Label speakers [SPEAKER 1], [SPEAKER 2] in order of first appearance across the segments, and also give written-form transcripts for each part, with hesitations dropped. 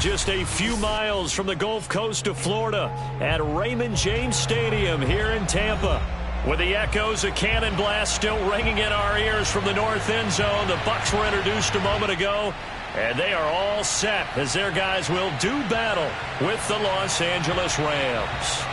[SPEAKER 1] just a few miles from the Gulf Coast of Florida at Raymond James Stadium here in Tampa. With the echoes of cannon blast still ringing in our ears from the north end zone, the Bucs were introduced a moment ago, and they are all set as their guys will do battle with the Los Angeles Rams.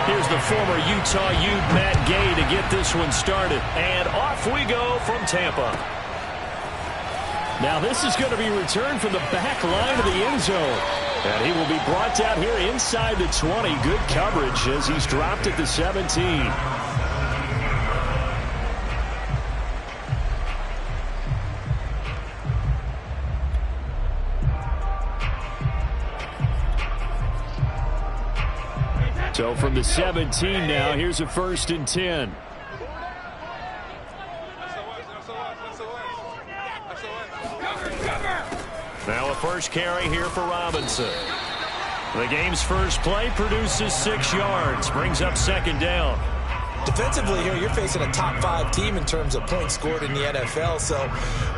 [SPEAKER 1] Here's the former Utah Ute Matt Gay to get this one started. And off we go from Tampa. Now this is going to be returned from the back line of the end zone. And he will be brought down here inside the 20. Good coverage as he's dropped at the 17. So from the 17 now, here's a 1st and 10. Now a first carry here for Robinson. The game's first play produces 6 yards, brings up 2nd down.
[SPEAKER 2] Defensively here, you're facing a top 5 team in terms of points scored in the NFL. So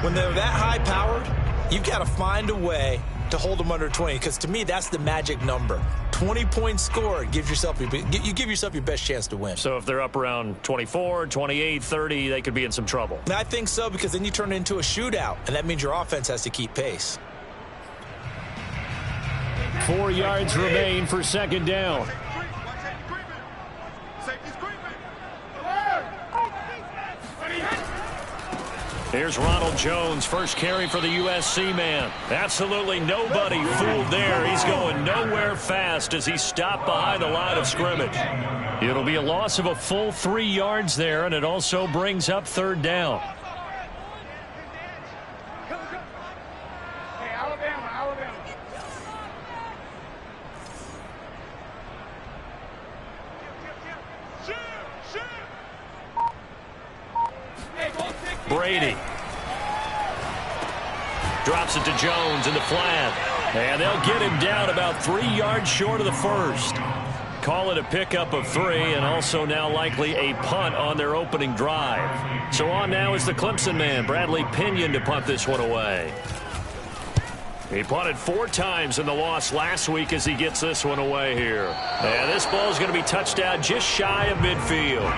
[SPEAKER 2] when they're that high-powered, you've got to find a way to hold them under 20, because to me, that's the magic number. 20 points scored, you give yourself your best chance to win.
[SPEAKER 1] So if they're up around 24, 28, 30, they could be in some trouble.
[SPEAKER 2] I think so, because then you turn it into a shootout, and that means your offense has to keep pace.
[SPEAKER 1] 4 yards remain for 2nd down. Here's Ronald Jones, first carry for the USC man. Absolutely nobody fooled there. He's going nowhere fast as he's stopped behind the line of scrimmage. It'll be a loss of a full 3 yards there, and it also brings up 3rd down. Brady drops it to Jones in the flat, and they'll get him down about 3 yards short of the first. Call it a pickup of 3, and also now likely a punt on their opening drive. So on now is the Clemson man, Bradley Pinion, to punt this one away. He punted 4 times in the loss last week as he gets this one away here. And this ball is going to be touched down just shy of midfield.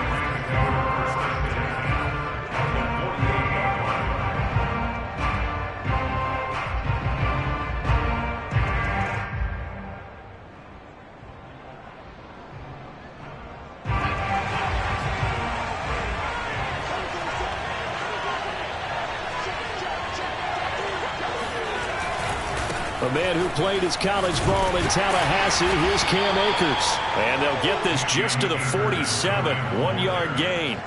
[SPEAKER 1] A man who played his college ball in Tallahassee, here's Cam Akers. And they'll get this just to the 47, 1-yard gain.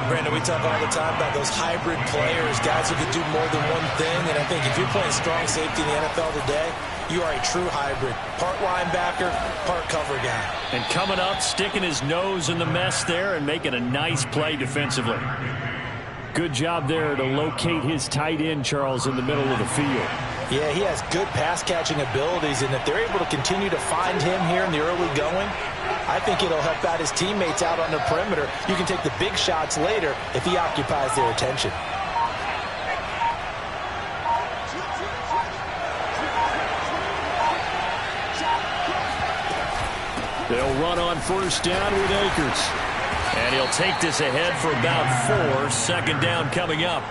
[SPEAKER 2] Brandon, we talk all the time about those hybrid players, guys who can do more than one thing. And I think if you're playing strong safety in the NFL today, you are a true hybrid. Part linebacker, part cover guy.
[SPEAKER 1] And coming up, sticking his nose in the mess there and making a nice play defensively. Good job there to locate his tight end, Charles, in the middle of the field.
[SPEAKER 2] Yeah, he has good pass-catching abilities, and if they're able to continue to find him here in the early going, I think it'll help out his teammates out on the perimeter. You can take the big shots later if he occupies their attention.
[SPEAKER 1] They'll run on 1st down with Akers. And he'll take this ahead for about 4. 2nd down coming up.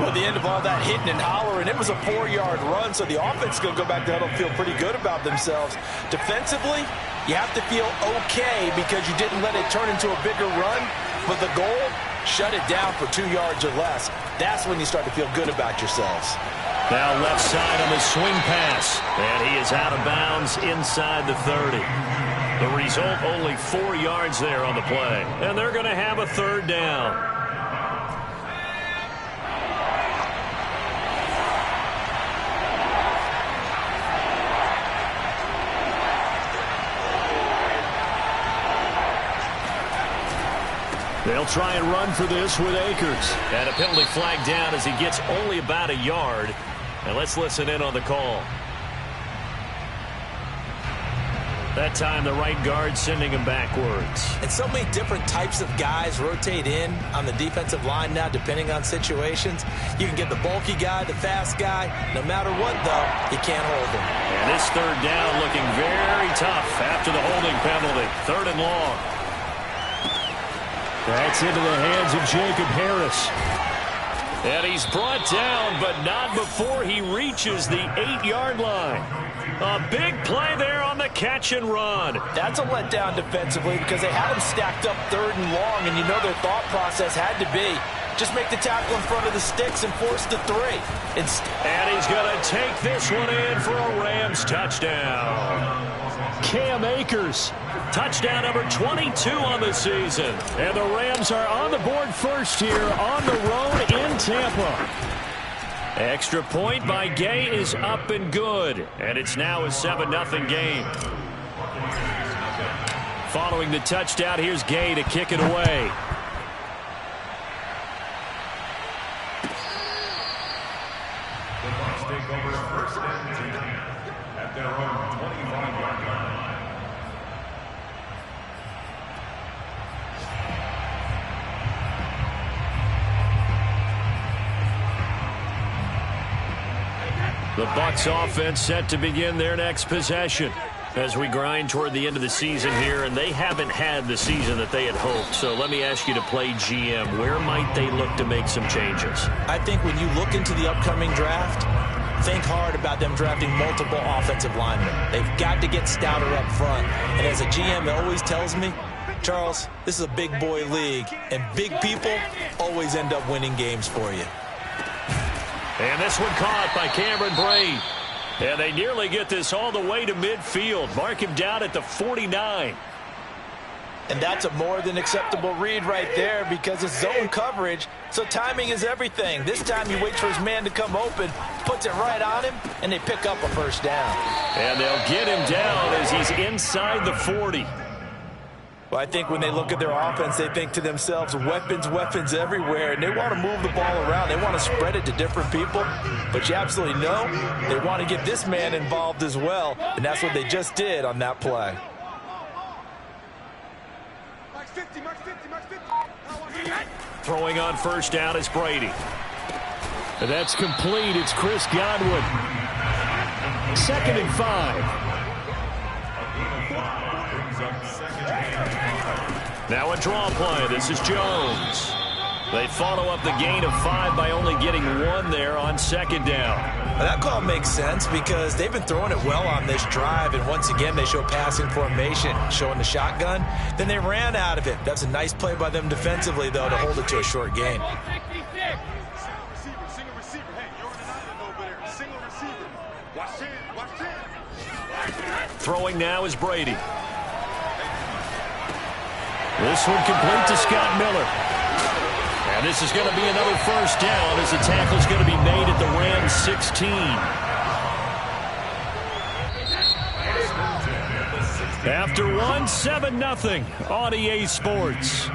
[SPEAKER 2] Well, at the end of all that hitting and hollering, it was a 4-yard run, so the offense is going to go back there and feel pretty good about themselves. Defensively, you have to feel okay because you didn't let it turn into a bigger run, but the goal, shut it down for 2 yards or less. That's when you start to feel good about yourselves.
[SPEAKER 1] Now left side on the swing pass, and he is out of bounds inside the 30. The result, only 4 yards there on the play, and they're going to have a 3rd down. They'll try and run for this with Akers. And a penalty flag down as he gets only about a yard. And let's listen in on the call. That time the right guard sending him backwards.
[SPEAKER 2] And so many different types of guys rotate in on the defensive line now, depending on situations. You can get the bulky guy, the fast guy. No matter what, though, you can't hold him.
[SPEAKER 1] And this third down looking very tough after the holding penalty. 3rd and long. That's into the hands of Jacob Harris. And he's brought down, but not before he reaches the 8-yard line. A big play there on the catch and run.
[SPEAKER 2] That's a letdown defensively because they had him stacked up 3rd and long, and you know their thought process had to be just make the tackle in front of the sticks and force the 3.
[SPEAKER 1] And he's going to take this one in for a Rams touchdown. Cam Akers, touchdown number 22 on the season. And the Rams are on the board first here on the road in Tampa. Extra point by Gay is up and good. And it's now a 7-0 game. Following the touchdown, here's Gay to kick it away.
[SPEAKER 3] Take over 1st and 10 at their own 25-yard line.
[SPEAKER 1] The Bucs offense set to begin their next possession as we grind toward the end of the season here, and they haven't had the season that they had hoped. So let me ask you to play GM. Where might they look to make some changes?
[SPEAKER 2] I think when you look into the upcoming draft, think hard about them drafting multiple offensive linemen. They've got to get stouter up front. And as a GM, it always tells me, Charles, this is a big boy league, and big people always end up winning games for you.
[SPEAKER 1] And this one caught by Cameron Brate. And they nearly get this all the way to midfield. Mark him down at the 49.
[SPEAKER 2] And that's a more than acceptable read right there because it's zone coverage, so timing is everything. This time you wait for his man to come open, puts it right on him, and they pick up a 1st down.
[SPEAKER 1] And they'll get him down as he's inside the 40.
[SPEAKER 2] Well, I think when they look at their offense, they think to themselves, weapons, weapons everywhere, and they want to move the ball around. They want to spread it to different people, but you absolutely know they want to get this man involved as well, and that's what they just did on that play.
[SPEAKER 1] Throwing on 1st down is Brady. That's complete. It's Chris Godwin. 2nd and 5. Now a draw play. This is Jones. They follow up the gain of 5 by only getting 1 there on 2nd down.
[SPEAKER 2] Well, that call makes sense because they've been throwing it well on this drive, and once again they show passing formation, showing the shotgun. Then they ran out of it. That's a nice play by them defensively, though, to hold it to a short gain.
[SPEAKER 1] Throwing now is Brady. This one complete to Scott Miller. And this is going to be another 1st down as the tackle is going to be made at the Rams 16. After 1, 7-0 on EA Sports.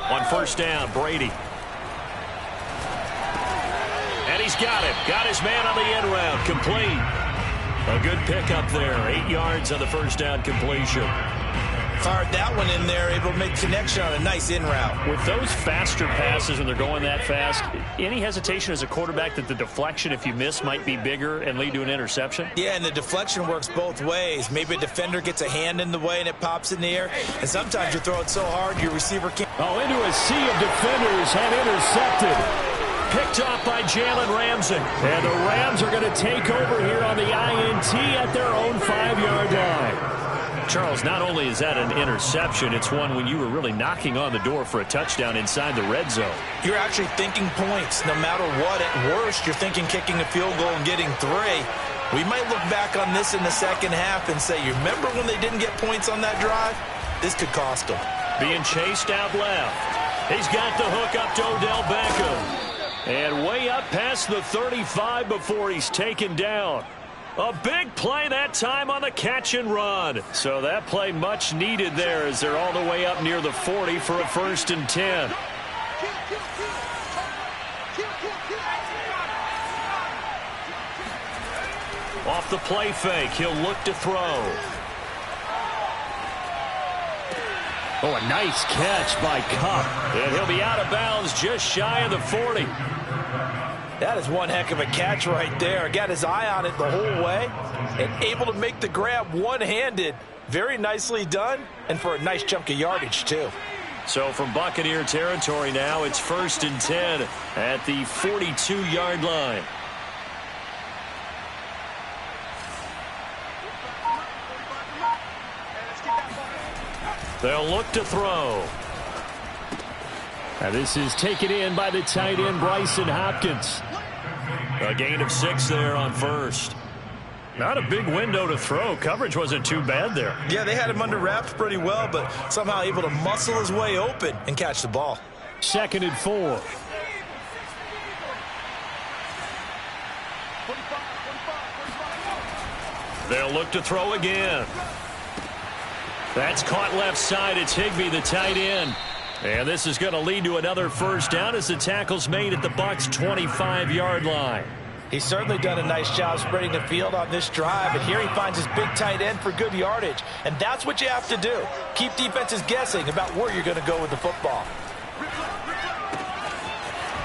[SPEAKER 1] On 1st down, Brady. And he's got it. Got his man on the end round. Complete. A good pickup there. 8 yards on the 1st down completion.
[SPEAKER 2] Fired that one in there, able to make connection on a nice in route.
[SPEAKER 1] With those faster passes when they're going that fast, any hesitation as a quarterback that the deflection, if you miss, might be bigger and lead to an interception?
[SPEAKER 2] Yeah, and the deflection works both ways. Maybe a defender gets a hand in the way and it pops in the air, and sometimes you throw it so hard your receiver can't.
[SPEAKER 1] Oh, into a sea of defenders and intercepted. Picked off by Jalen Ramsey. And the Rams are going to take over here on the INT at their own 5-yard line. Charles, not only is that an interception, it's one when you were really knocking on the door for a touchdown inside the red zone.
[SPEAKER 2] You're actually thinking points no matter what. At worst, you're thinking kicking a field goal and getting 3. We might look back on this in the second half and say, you remember when they didn't get points on that drive? This could cost them.
[SPEAKER 1] Being chased out left. He's got the hook up to Odell Beckham. And way up past the 35 before he's taken down. A big play that time on the catch and run. So that play much needed there as they're all the way up near the 40 for a 1st and 10. Off the play fake, he'll look to throw. Oh, a nice catch by Cup. And he'll be out of bounds just shy of the 40.
[SPEAKER 2] That is one heck of a catch right there. Got his eye on it the whole way and able to make the grab one-handed. Very nicely done, and for a nice chunk of yardage, too.
[SPEAKER 1] So from Buccaneer territory now, it's 1st and 10 at the 42-yard line. They'll look to throw. Now this is taken in by the tight end, Bryson Hopkins. A gain of 6 there on first. Not a big window to throw. Coverage wasn't too bad there.
[SPEAKER 2] Yeah, they had him under wraps pretty well, but somehow able to muscle his way open and catch the ball.
[SPEAKER 1] 2nd and 4. They'll look to throw again. That's caught left side. It's Higbee, the tight end. And this is going to lead to another first down as the tackle's made at the Bucs' 25-yard line.
[SPEAKER 2] He's certainly done a nice job spreading the field on this drive, and here he finds his big tight end for good yardage. And that's what you have to do. Keep defenses guessing about where you're going to go with the football.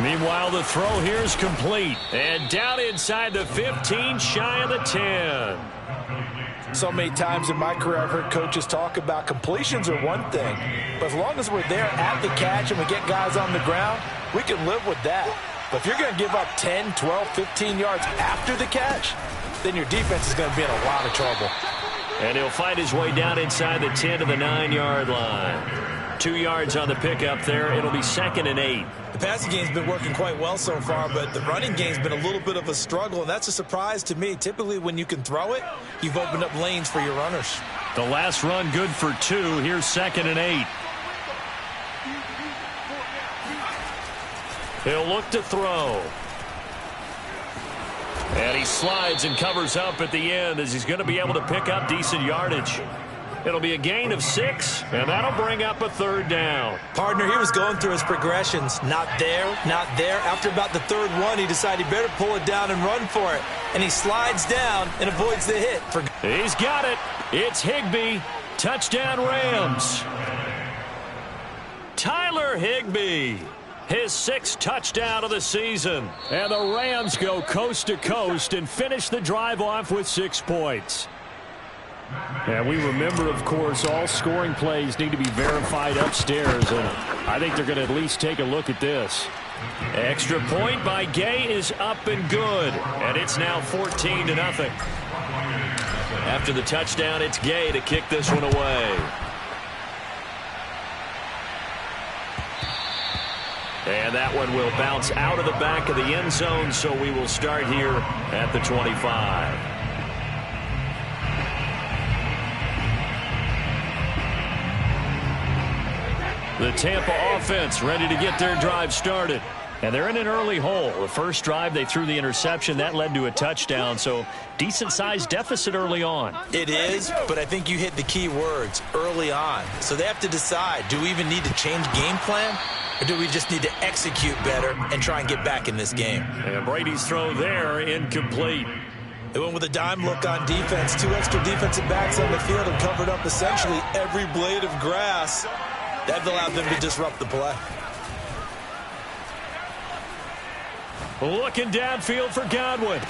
[SPEAKER 1] Meanwhile, the throw here is complete. And down inside the 15, shy of the 10.
[SPEAKER 2] So many times in my career I've heard coaches talk about completions are one thing, but as long as we're there at the catch and we get guys on the ground, we can live with that. But if you're going to give up 10, 12, 15 yards after the catch, then your defense is going to be in a lot of trouble.
[SPEAKER 1] And he'll find his way down inside the 10 to the 9-yard line. 2 yards on the pickup there. It'll be 2nd and 8.
[SPEAKER 2] The passing game's been working quite well so far, but the running game's been a little bit of a struggle, and that's a surprise to me. Typically, when you can throw it, you've opened up lanes for your runners.
[SPEAKER 1] The last run good for 2. Here's 2nd and 8. He'll look to throw. And he slides and covers up at the end as he's going to be able to pick up decent yardage. It'll be a gain of 6, and that'll bring up a 3rd down.
[SPEAKER 2] Partner, he was going through his progressions. Not there, not there. After about the 3rd one, he decided he better pull it down and run for it. And he slides down and avoids the hit.
[SPEAKER 1] He's got it. It's Higbee. Touchdown, Rams. Tyler Higbee. His 6th touchdown of the season. And the Rams go coast to coast and finish the drive off with 6 points. And we remember, of course, all scoring plays need to be verified upstairs, and I think they're going to at least take a look at this. Extra point by Gay is up and good, and it's now 14-0. After the touchdown, it's Gay to kick this one away. And that one will bounce out of the back of the end zone, so we will start here at the 25. The Tampa offense ready to get their drive started. And they're in an early hole. The first drive, they threw the interception. That led to a touchdown, so decent-sized deficit early on.
[SPEAKER 2] It is, but I think you hit the key words, early on. So they have to decide, do we even need to change game plan, or do we just need to execute better and try and get back in this game?
[SPEAKER 1] And Brady's throw there, incomplete.
[SPEAKER 2] They went with a dime look on defense. 2 extra defensive backs on the field and covered up essentially every blade of grass. That allowed them to disrupt the play.
[SPEAKER 1] Looking downfield for Godwin.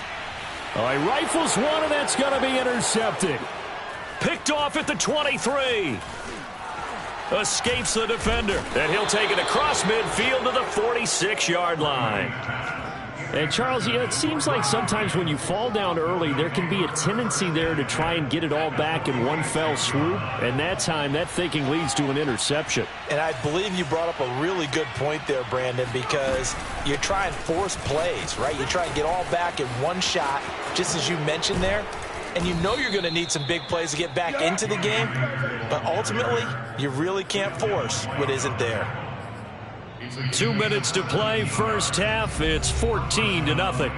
[SPEAKER 1] Oh, he rifles one, and that's going to be intercepted. Picked off at the 23. Escapes the defender. And he'll take it across midfield to the 46-yard line. And, Charles, it seems like sometimes when you fall down early, there can be a tendency there to try and get it all back in one fell swoop. And that time, that thinking leads to an interception.
[SPEAKER 2] And I believe you brought up a really good point there, Brandon, because you try and force plays, right? You try and get all back in one shot, just as you mentioned there. And you know you're going to need some big plays to get back into the game. But ultimately, you really can't force what isn't there.
[SPEAKER 1] 2 minutes to play, first half. It's 14-0.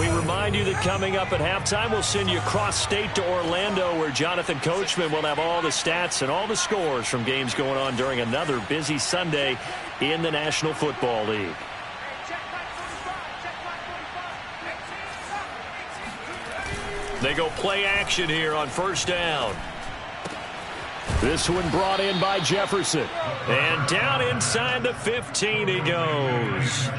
[SPEAKER 1] We remind you that coming up at halftime, we'll send you cross-state to Orlando, where Jonathan Coachman will have all the stats and all the scores from games going on during another busy Sunday in the National Football League. They go play action here on first down. This one brought in by Jefferson. And down inside the 15 he goes.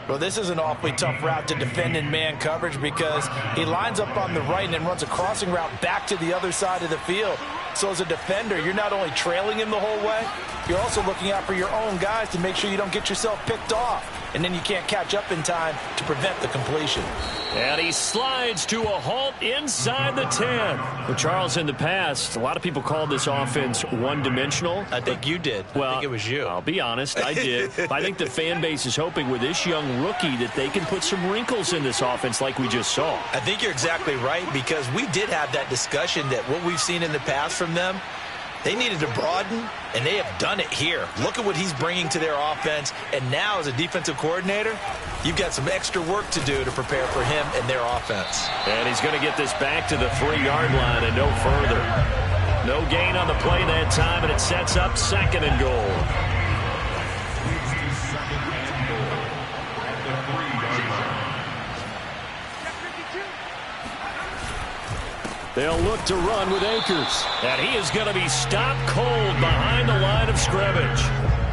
[SPEAKER 2] Well, this is an awfully tough route to defend in man coverage because he lines up on the right and then runs a crossing route back to the other side of the field. So as a defender, you're not only trailing him the whole way, you're also looking out for your own guys to make sure you don't get yourself picked off. And then you can't catch up in time to prevent the completion.
[SPEAKER 1] And he slides to a halt inside the 10. Well, Charles, in the past, a lot of people called this offense one-dimensional.
[SPEAKER 2] I think you did.
[SPEAKER 1] Well,
[SPEAKER 2] I think it was you.
[SPEAKER 1] I'll be honest, I did. I think the fan base is hoping with this young rookie that they can put some wrinkles in this offense like we just saw.
[SPEAKER 4] I think you're exactly right because we did have that discussion that what we've seen in the past from them, they needed to broaden, and they have done it here. Look at what he's bringing to their offense, and now as a defensive coordinator, you've got some extra work to do to prepare for him and their offense.
[SPEAKER 1] And he's going to get this back to the 3-yard line and no further. No gain on the play that time, and it sets up 2nd and goal. They'll look to run with Akers. And he is going to be stopped cold behind the line of scrimmage.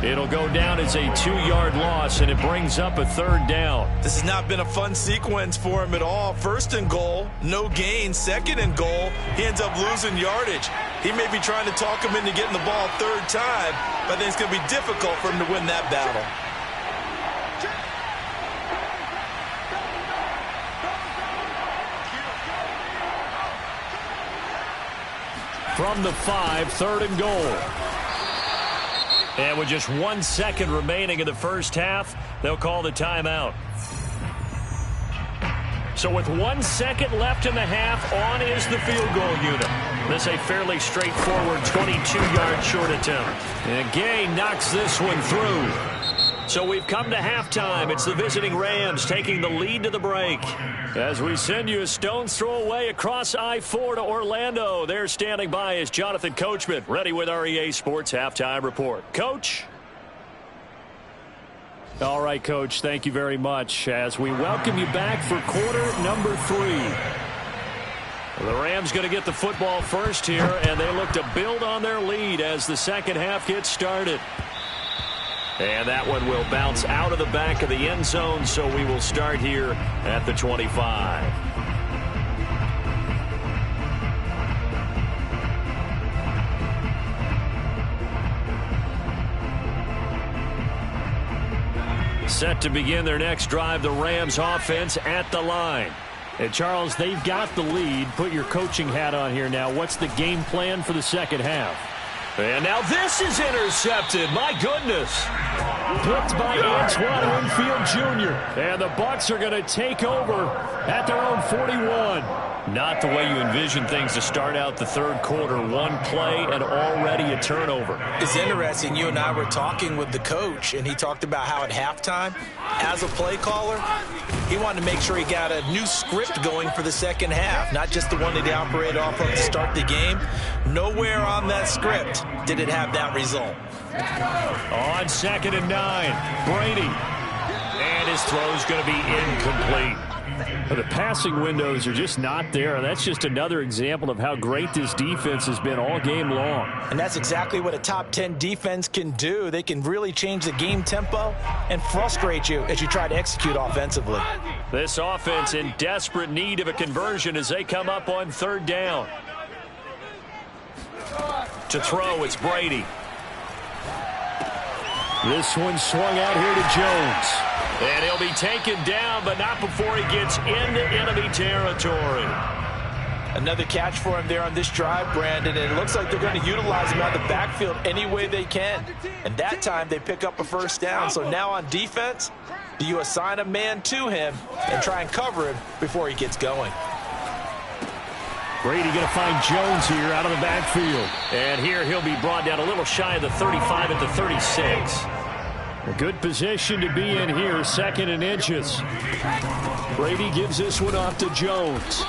[SPEAKER 1] It'll go down as a 2-yard loss, and it brings up a 3rd down.
[SPEAKER 4] This has not been a fun sequence for him at all. 1st and goal, no gain. 2nd and goal, he ends up losing yardage. He may be trying to talk him into getting the ball 3rd time, but I think it's going to be difficult for him to win that battle.
[SPEAKER 1] From the 5, 3rd and goal. And with just 1 second remaining in the first half, they'll call the timeout. So with 1 second left in the half, on is the field goal unit. This a fairly straightforward 22-yard short attempt. And Gay knocks this one through. So we've come to halftime. It's the visiting Rams taking the lead to the break. As we send you a stone's throw away across I-4 to Orlando. There standing by is Jonathan Coachman, ready with our EA Sports Halftime Report. Coach? All right, Coach, thank you very much as we welcome you back for quarter number 3. The Rams going to get the football first here, and they look to build on their lead as the second half gets started. And that one will bounce out of the back of the end zone, so we will start here at the 25. Set to begin their next drive, the Rams offense at the line. And Charles, they've got the lead. Put your coaching hat on here now. What's the game plan for the second half? And now this is intercepted. My goodness. Picked by Antoine Winfield Jr. And the Bucs are going to take over at their own 41. Not the way you envision things to start out the third quarter. One play and already a turnover.
[SPEAKER 4] It's interesting. You and I were talking with the coach, and he talked about how at halftime, as a play caller, he wanted to make sure he got a new script going for the second half, not just the one that he operated off of to start the game. Nowhere on that script did it have that result.
[SPEAKER 1] On 2nd and 9, Brady. And his throw's going to be incomplete. The passing windows are just not there. That's just another example of how great this defense has been all game long.
[SPEAKER 2] And that's exactly what a top 10 defense can do. They can really change the game tempo and frustrate you as you try to execute offensively.
[SPEAKER 1] This offense in desperate need of a conversion as they come up on 3rd down. To throw, it's Brady. This one swung out here to Jones. And he'll be taken down, but not before he gets into enemy territory.
[SPEAKER 2] Another catch for him there on this drive, Brandon, and it looks like they're going to utilize him out of the backfield any way they can. And that time they pick up a first down. So now on defense, do you assign a man to him and try and cover him before he gets going?
[SPEAKER 1] Brady going to find Jones here out of the backfield. And here he'll be brought down a little shy of the 35 at the 36. A good position to be in here, 2nd and inches. Brady gives this one off to Jones.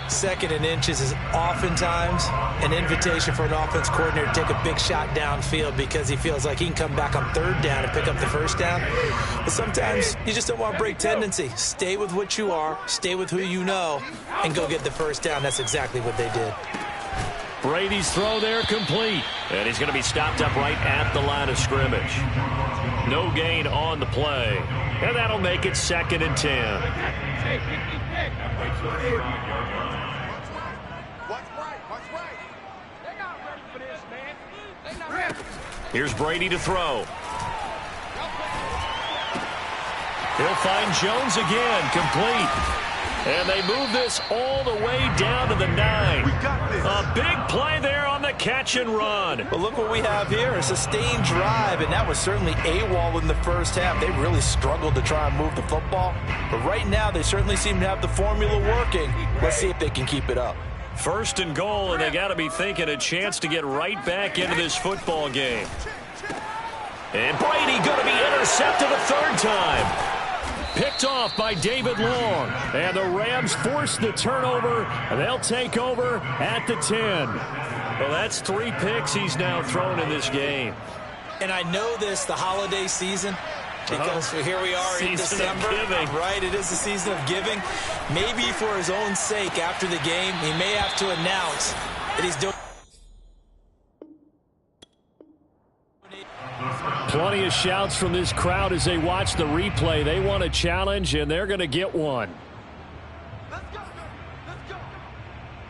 [SPEAKER 4] Second and inches is oftentimes an invitation for an offense coordinator to take a big shot downfield because he feels like he can come back on third down and pick up the first down. But sometimes you just don't want to break tendency. Stay with what you are, stay with who you know, and go get the first down. That's exactly what they did.
[SPEAKER 1] Brady's throw there complete. And he's going to be stopped up right at the line of scrimmage. No gain on the play. And that'll make it 2nd and 10. Here's Brady to throw. He'll find Jones again, complete. And they move this all the way down to the 9. A big play there on the catch and run.
[SPEAKER 2] But look what we have here, a sustained drive, and that was certainly AWOL in the first half. They really struggled to try and move the football. But right now, they certainly seem to have the formula working. Let's see if they can keep it up.
[SPEAKER 1] 1st and goal, and they got to be thinking a chance to get right back into this football game. And Brady going to be intercepted a 3rd time. Picked off by David Long. And the Rams force the turnover, and they'll take over at the 10. Well, that's 3 picks he's now thrown in this game.
[SPEAKER 4] And I know this, the holiday season, because here we are in December. Right, it is the season of giving. Maybe for his own sake after the game, he may have to announce that he's doing.
[SPEAKER 1] Plenty of shouts from this crowd as they watch the replay. They want a challenge, and they're going to get one.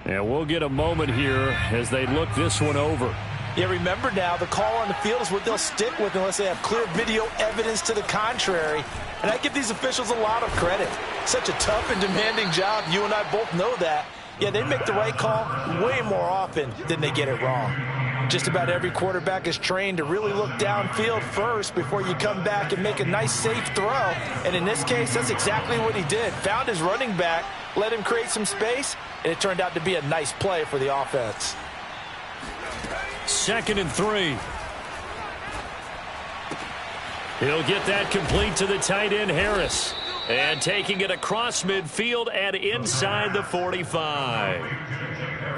[SPEAKER 1] And we'll get a moment here as they look this one over.
[SPEAKER 2] Yeah, remember now, the call on the field is what they'll stick with unless they have clear video evidence to the contrary. And I give these officials a lot of credit. Such a tough and demanding job. You and I both know that. Yeah, they make the right call way more often than they get it wrong. Just about every quarterback is trained to really look downfield first before you come back and make a nice, safe throw. And in this case, that's exactly what he did. Found his running back, let him create some space, and it turned out to be a nice play for the offense.
[SPEAKER 1] 2nd and 3. He'll get that complete to the tight end, Harris. And taking it across midfield and inside the 45.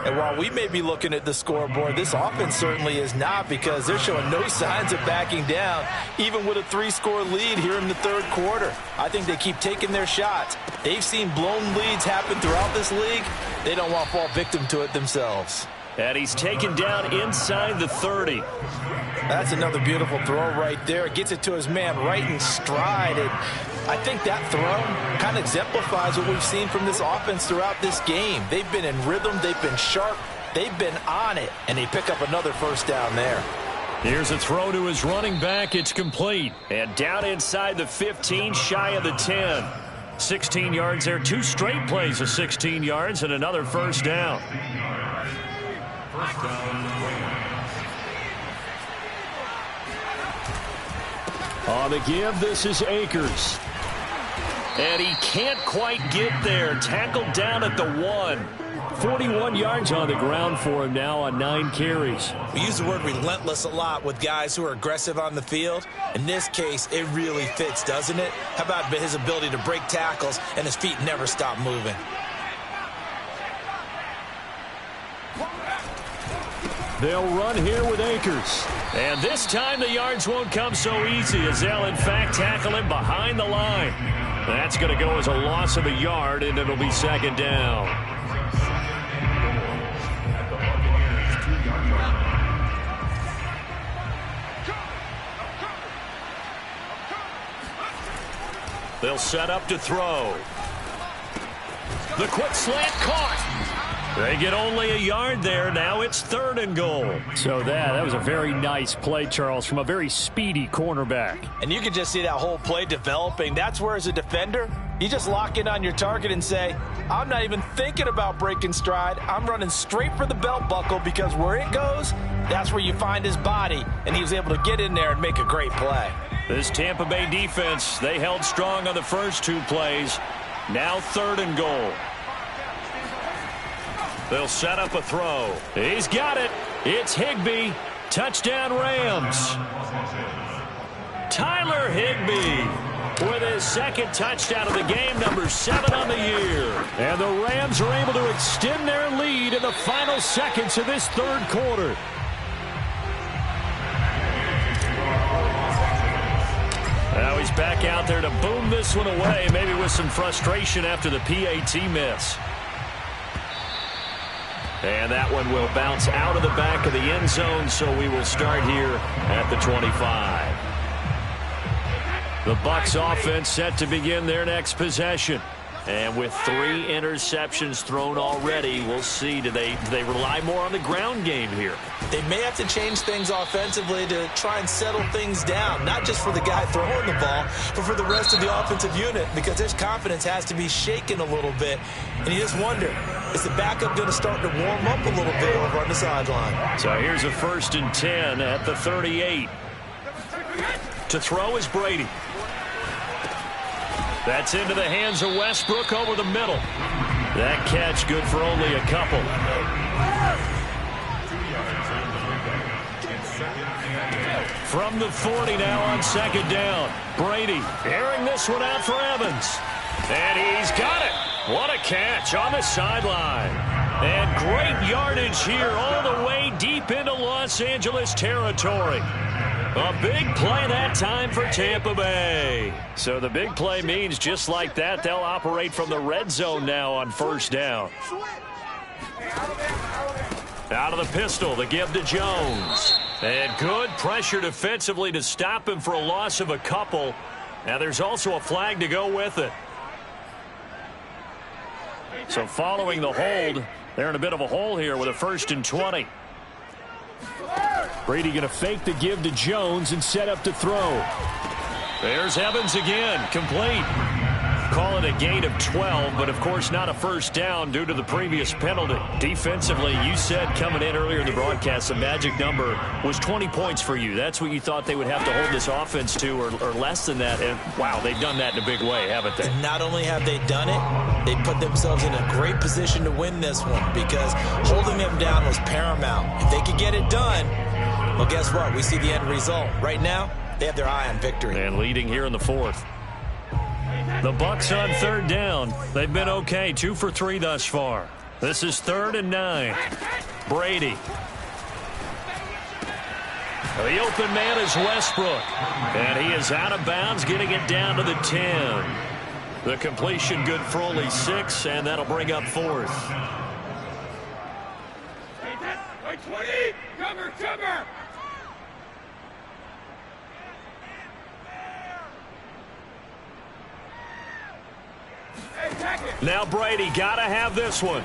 [SPEAKER 2] And while we may be looking at the scoreboard, this offense certainly is not, because they're showing no signs of backing down, even with a 3-score lead here in the 3rd quarter. I think they keep taking their shots. They've seen blown leads happen throughout this league. They don't want to fall victim to it themselves.
[SPEAKER 1] And he's taken down inside the 30.
[SPEAKER 2] That's another beautiful throw right there. Gets it to his man right in stride. And I think that throw kind of exemplifies what we've seen from this offense throughout this game. They've been in rhythm. They've been sharp. They've been on it. And they pick up another first down there.
[SPEAKER 1] Here's a throw to his running back. It's complete. And down inside the 15, shy of the 10. 16 yards there. 2 straight plays of 16 yards and another first down. On the give, this is Akers. And he can't quite get there. Tackled down at the 1. 41 yards on the ground for him now on 9 carries.
[SPEAKER 4] We use the word relentless a lot with guys who are aggressive on the field. In this case, it really fits, doesn't it? How about his ability to break tackles and his feet never stop moving?
[SPEAKER 1] They'll run here with Akers. And this time the yards won't come so easy as they'll, in fact, tackle him behind the line. That's going to go as a loss of a yard, and it'll be 2nd down. They'll set up to throw. The quick slant caught. They get only a yard there. Now it's 3rd and goal. So that was a very nice play, Charles, from a very speedy cornerback.
[SPEAKER 2] And you can just see that whole play developing. That's where, as a defender, you just lock in on your target and say, I'm not even thinking about breaking stride. I'm running straight for the belt buckle, because where it goes, that's where you find his body. And he was able to get in there and make a great play.
[SPEAKER 1] This Tampa Bay defense, they held strong on the first 2 plays. Now 3rd and goal. They'll set up a throw. He's got it. It's Higbee. Touchdown Rams. Tyler Higbee. with his second touchdown of the game, number 7 on the year. And the Rams are able to extend their lead in the final seconds of this third quarter. Now he's back out there to boom this one away, maybe with some frustration after the PAT miss. And that one will bounce out of the back of the end zone, so we will start here at the 25. The Bucs offense set to begin their next possession. And with 3 interceptions thrown already, we'll see. Do they rely more on the ground game here?
[SPEAKER 4] They may have to change things offensively to try and settle things down, not just for the guy throwing the ball, but for the rest of the offensive unit, because his confidence has to be shaken a little bit. And you just wonder, is the backup going to start to warm up a little bit over on the sideline?
[SPEAKER 1] So here's a 1st and 10 at the 38. To throw is Brady. That's into the hands of Westbrook over the middle. That catch good for only a couple. From the 40 now on 2nd down. Brady airing this one out for Evans. And he's got it. What a catch on the sideline. And great yardage here all the way deep into Los Angeles territory. A big play that time for Tampa Bay. So the big play means just like that, they'll operate from the red zone now on 1st down. Out of the pistol, the give to Jones. And good pressure defensively to stop him for a loss of a couple. Now there's also a flag to go with it. So following the hold, they're in a bit of a hole here with a 1st and 20. Brady going to fake the give to Jones and set up to throw. There's Evans again, complete. Call it a gain of 12, but of course not a 1st down due to the previous penalty. Defensively, you said coming in earlier in the broadcast, the magic number was 20 points for you. That's what you thought they would have to hold this offense to, or less than that. And wow, they've done that in a big way, haven't they?
[SPEAKER 4] And not only have they done it, they put themselves in a great position to win this one, because holding them down was paramount. If they could get it done, well, guess what? We see the end result. Right now, they have their eye on victory.
[SPEAKER 1] And leading here in the 4th. The Bucs on 3rd down. They've been okay, 2 for 3 thus far. This is 3rd and 9. Brady. The open man is Westbrook. And he is out of bounds, getting it down to the 10. The completion good for only 6, and that'll bring up 4th. Cover! Now Brady got to have this one.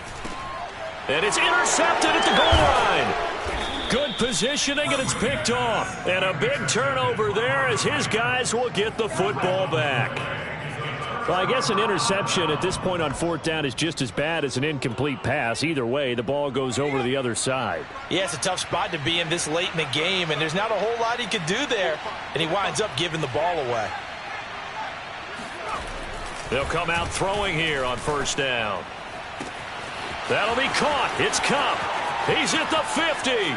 [SPEAKER 1] And it's intercepted at the goal line. Good positioning, and it's picked off. And a big turnover there as his guys will get the football back. Well, I guess an interception at this point on 4th down is just as bad as an incomplete pass. Either way, the ball goes over to the other side.
[SPEAKER 4] Yeah, it's a tough spot to be in this late in the game, and there's not a whole lot he could do there. And he winds up giving the ball away.
[SPEAKER 1] They'll come out throwing here on 1st down. That'll be caught. It's Kupp. He's at the 50.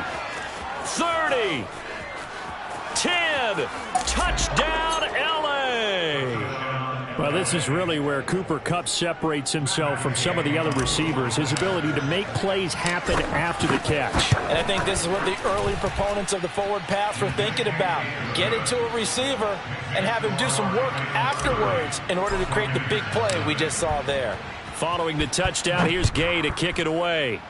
[SPEAKER 1] 30. 10. Touchdown, L.A. Well, this is really where Cooper Kupp separates himself from some of the other receivers. His ability to make plays happen after the catch.
[SPEAKER 4] And I think this is what the early proponents of the forward pass were thinking about. Get it to a receiver and have him do some work afterwards in order to create the big play we just saw there.
[SPEAKER 1] Following the touchdown, here's Gay to kick it away.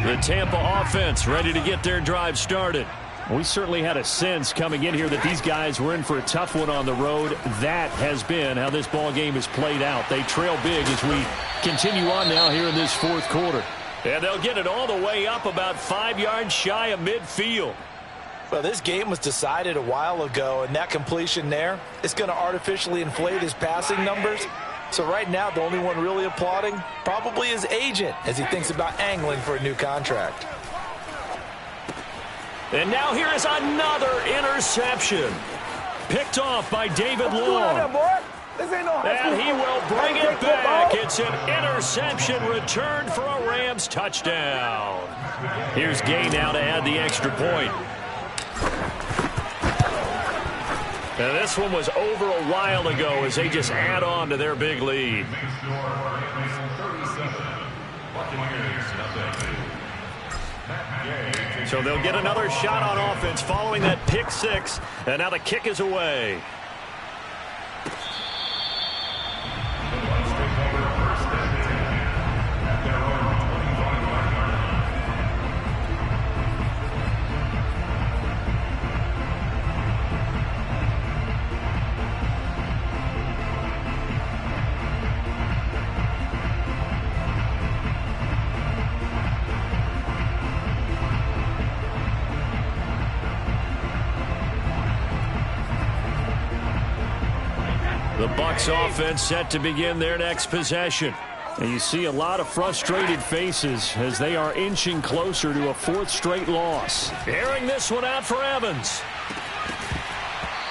[SPEAKER 1] The Tampa offense ready to get their drive started. We certainly had a sense coming in here that these guys were in for a tough one on the road. That has been how this ball game is played out. They trail big as we continue on now here in this 4th quarter. And they'll get it all the way up about 5 yards shy of midfield.
[SPEAKER 4] Well, this game was decided a while ago, and that completion there is going to artificially inflate his passing numbers. So right now, the only one really applauding probably his agent as he thinks about angling for a new contract.
[SPEAKER 1] And now here is another interception. Picked off by David Long. And he will bring it back. It's an interception returned for a Rams touchdown. Here's Gay now to add the extra point. And this one was over a while ago as they just add on to their big lead. So they'll get another shot on offense following that pick six. And now the kick is away. The Bucs offense set to begin their next possession. And you see a lot of frustrated faces as they are inching closer to a fourth straight loss. Airing this one out for Evans.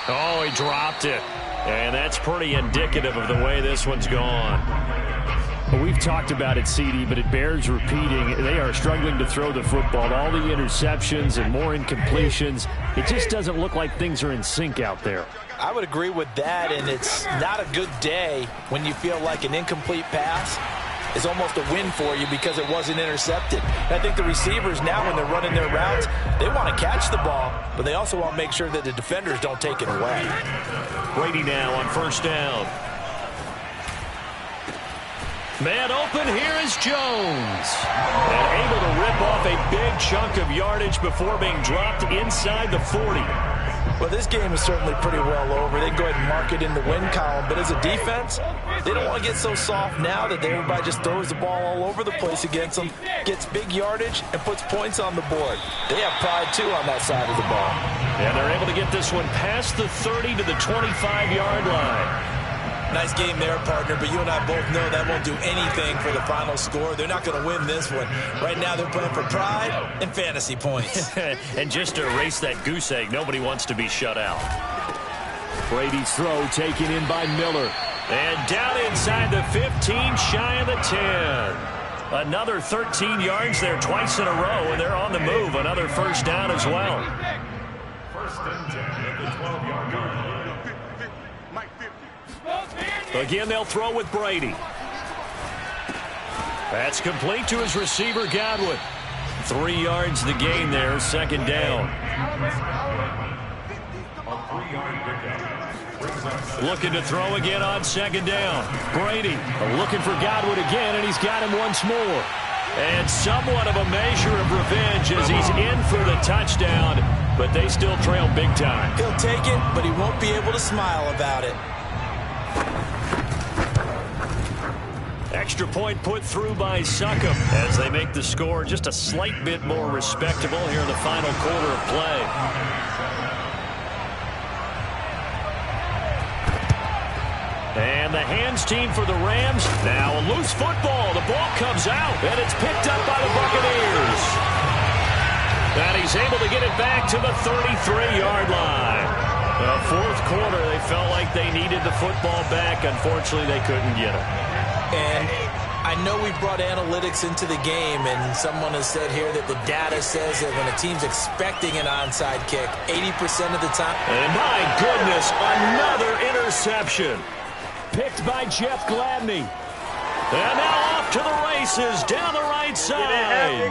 [SPEAKER 1] Oh, he dropped it. And that's pretty indicative of the way this one's gone. Well, we've talked about it, CD, but it bears repeating. They are struggling to throw the football. All the interceptions and more incompletions. It just doesn't look like things are in sync out there.
[SPEAKER 2] I would agree with that, and it's not a good day when you feel like an incomplete pass is almost a win for you because it wasn't intercepted. And I think the receivers now, when they're running their routes, they want to catch the ball, but they also want to make sure that the defenders don't take it away.
[SPEAKER 1] Brady now on first down. Man open, here is Jones. And able to rip off a big chunk of yardage before being dropped inside the 40.
[SPEAKER 2] Well, this game is certainly pretty well over. They can go ahead and mark it in the win column. But as a defense, they don't want to get so soft now that everybody just throws the ball all over the place against them, gets big yardage, and puts points on the board. They have pride, too, on that side of the ball.
[SPEAKER 1] And they're able to get this one past the 30 to the 25-yard line.
[SPEAKER 4] Nice game there, partner, but you and I both know that won't do anything for the final score. They're not going to win this one. Right now they're playing for pride and fantasy points.
[SPEAKER 1] And just to erase that goose egg, nobody wants to be shut out. Brady's throw taken in by Miller. And down inside the 15, shy of the 10. Another 13 yards there twice in a row, and they're on the move. Another first down as well.
[SPEAKER 3] First and 10 at the 12-yard line.
[SPEAKER 1] Again, they'll throw with Brady. That's complete to his receiver, Godwin. 3 yards the gain there, second down. Looking to throw again on second down. Brady looking for Godwin again, and he's got him once more. And somewhat of a measure of revenge as he's in for the touchdown, but they still trail big time.
[SPEAKER 2] He'll take it, but he won't be able to smile about it.
[SPEAKER 1] Extra point put through by Succop as they make the score just a slight bit more respectable here in the final quarter of play. And the hands team for the Rams. Now a loose football. The ball comes out, and it's picked up by the Buccaneers. And he's able to get it back to the 33-yard line. The fourth quarter, they felt like they needed the football back. Unfortunately, they couldn't get it.
[SPEAKER 4] And I know we've brought analytics into the game, and someone has said here that the data says that when a team's expecting an onside kick, 80% of the time.
[SPEAKER 1] And my goodness, another interception. Picked by Jeff Gladney. And now off to the races down the right side.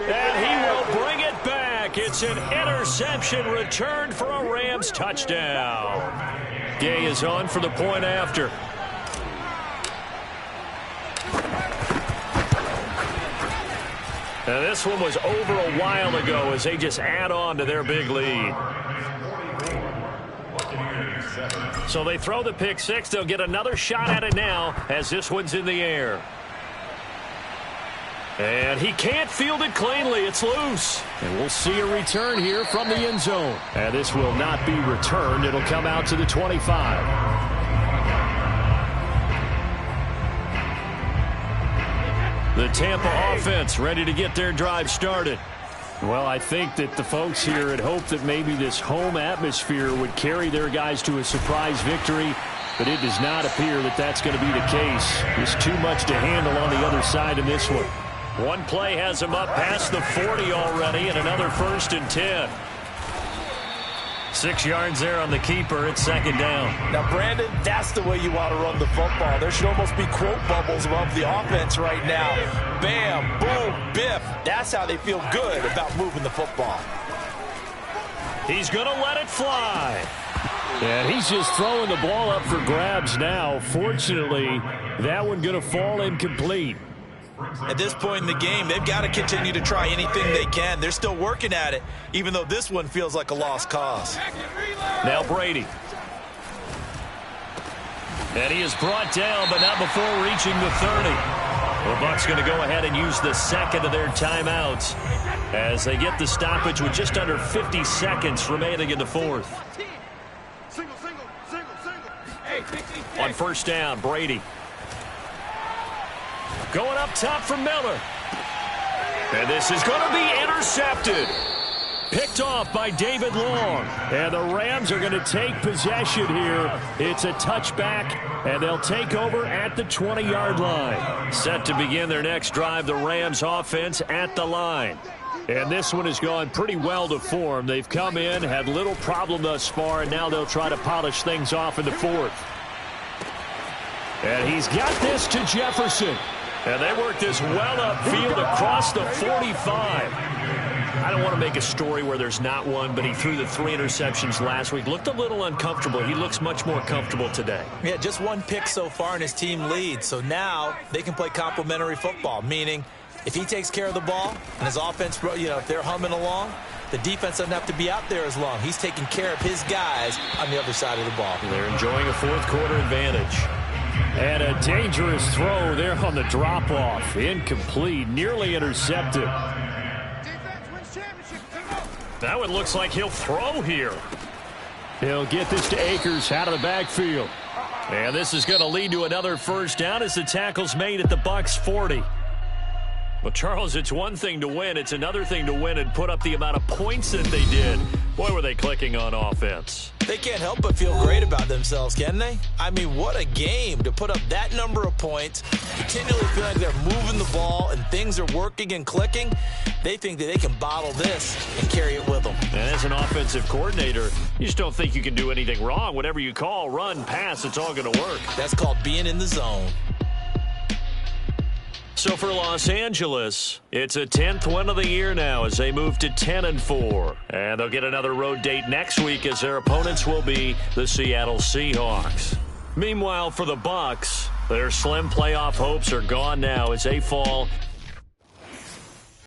[SPEAKER 1] And he will bring it back. It's an interception returned for a Rams touchdown. Gay is on for the point after. Now this one was over a while ago as they just add on to their big lead. So they throw the pick six. They'll get another shot at it now as this one's in the air. And he can't field it cleanly. It's loose. And we'll see a return here from the end zone. And this will not be returned. It'll come out to the 25. The Tampa offense ready to get their drive started. Well, I think that the folks here had hoped that maybe this home atmosphere would carry their guys to a surprise victory, but it does not appear that that's going to be the case. There's too much to handle on the other side in this one. One play has him up past the 40 already, and another 1st and 10. 6 yards there on the keeper. It's 2nd down.
[SPEAKER 2] Now, Brandon, that's the way you want to run the football. There should almost be quote bubbles above the offense right now. Bam, boom, biff. That's how they feel good about moving the football.
[SPEAKER 1] He's going to let it fly. And he's just throwing the ball up for grabs now. Fortunately, that one going to fall incomplete.
[SPEAKER 4] At this point in the game, they've got to continue to try anything they can. They're still working at it, even though this one feels like a lost cause.
[SPEAKER 1] Now Brady. And he is brought down, but not before reaching the 30. The Bucs going to go ahead and use the second of their timeouts as they get the stoppage with just under 50 seconds remaining in the 4th. On 1st down, Brady. Going up top for Miller. And this is going to be intercepted. Picked off by David Long. And the Rams are going to take possession here. It's a touchback, and they'll take over at the 20-yard line. Set to begin their next drive, the Rams offense at the line. And this one has gone pretty well to form. They've come in, had little problem thus far, and now they'll try to polish things off in the 4th. And he's got this to Jefferson. And they work this well upfield across the 45. I don't want to make a story where there's not one, but he threw the 3 interceptions last week. Looked a little uncomfortable. He looks much more comfortable today.
[SPEAKER 4] Yeah, just 1 pick so far and his team leads. So now they can play complementary football, meaning if he takes care of the ball and his offense, if they're humming along, the defense doesn't have to be out there as long. He's taking care of his guys on the other side of the ball.
[SPEAKER 1] They're enjoying a 4th quarter advantage. And a dangerous throw there on the drop-off. Incomplete, nearly intercepted. That one looks like he'll throw here. He'll get this to Akers out of the backfield. And this is going to lead to another 1st down as the tackle's made at the Bucs 40. Well, Charles, it's one thing to win. It's another thing to win and put up the amount of points that they did. Boy, were they clicking on offense.
[SPEAKER 4] They can't help but feel great about themselves, can they? I mean, what a game to put up that number of points, continually feeling like they're moving the ball and things are working and clicking. They think that they can bottle this and carry it with them.
[SPEAKER 1] And as an offensive coordinator, you just don't think you can do anything wrong. Whatever you call, run, pass, it's all going to work.
[SPEAKER 4] That's called being in the zone.
[SPEAKER 1] So for Los Angeles, it's a 10th win of the year now as they move to 10-4. And they'll get another road date next week as their opponents will be the Seattle Seahawks. Meanwhile, for the Bucs, their slim playoff hopes are gone now as they fall